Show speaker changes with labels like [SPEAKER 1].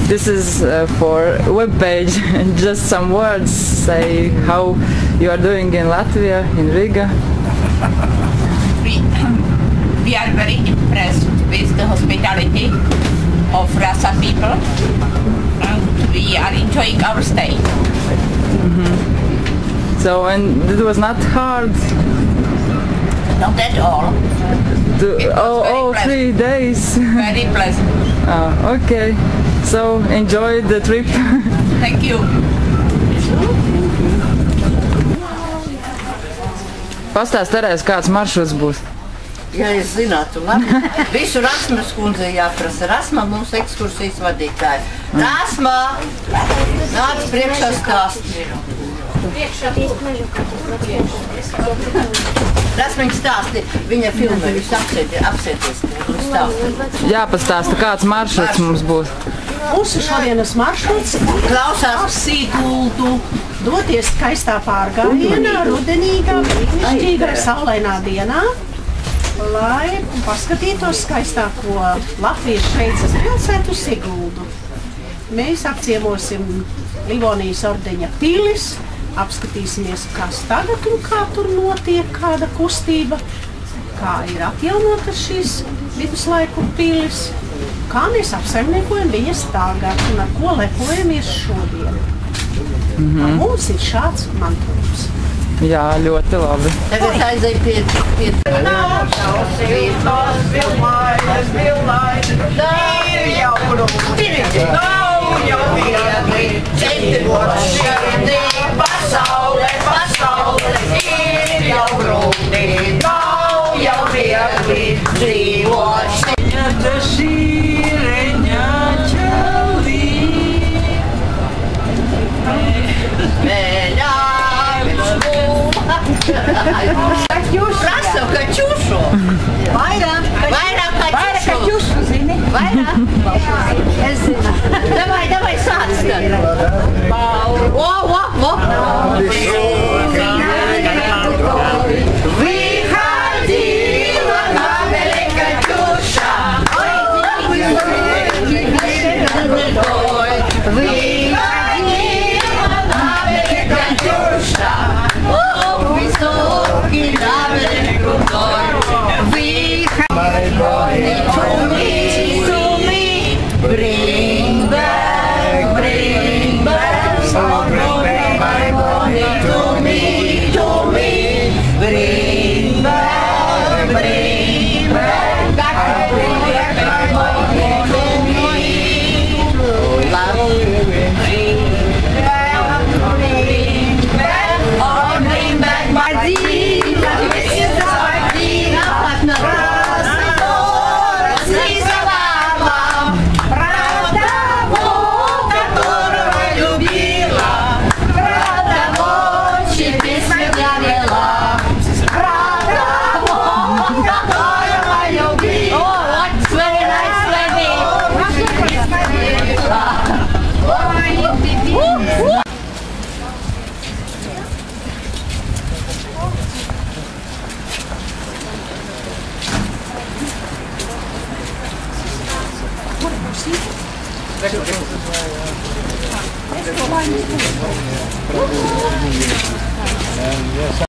[SPEAKER 1] This is for web page. Just some words. Say how you are doing in Latvia, in Riga.
[SPEAKER 2] We are very impressed with the hospitality of Rasa people, and we are enjoying our stay.
[SPEAKER 1] So, and it was not hard.
[SPEAKER 2] Not at all.
[SPEAKER 1] Oh, 3 days.
[SPEAKER 2] Very pleasant.
[SPEAKER 1] Okay. So enjoy the trip.
[SPEAKER 2] Thank you.
[SPEAKER 1] Pastāst, Terēs, kāds maršruts būs?
[SPEAKER 3] Ja es zinātu, labi. Visu Rasmas kundzei jāprasa. Rasma mums ekskursijas vadītāja. Rasma! Nāc priekšā stāst. Rasmiņa stāsti, viņa filmē, visu apsēties un stāsti.
[SPEAKER 1] Jāpastāsta, kāds maršruts mums būs.
[SPEAKER 4] Mūsu šodienas maršruts klausās Siguldu, doties skaistā pārgājienā, rudenīgā, brīnišķīgā, saulainā dienā, lai paskatītos skaistāko Latvijas Šveices pilsētu Siguldu. Mēs apciemosim Livonijas ordeņa pilis, apskatīsimies, kas tagad un kā tur notiek, kāda kustība, kā ir atjaunotas šīs viduslaiku pilis, kā mēs apsaimniekojam viņas tagad un ar ko lepojamies šodien. Mums ir šāds mantojums.
[SPEAKER 1] Jā, ļoti labi.
[SPEAKER 3] Tagad aizēj pie... Pasaule ir jau grūti, nav jau viegli dzīvot. Prasa, Kaķušu. Vairāk Kaķušu, zini? Vairāk? Es zinu. Davai sāc tad.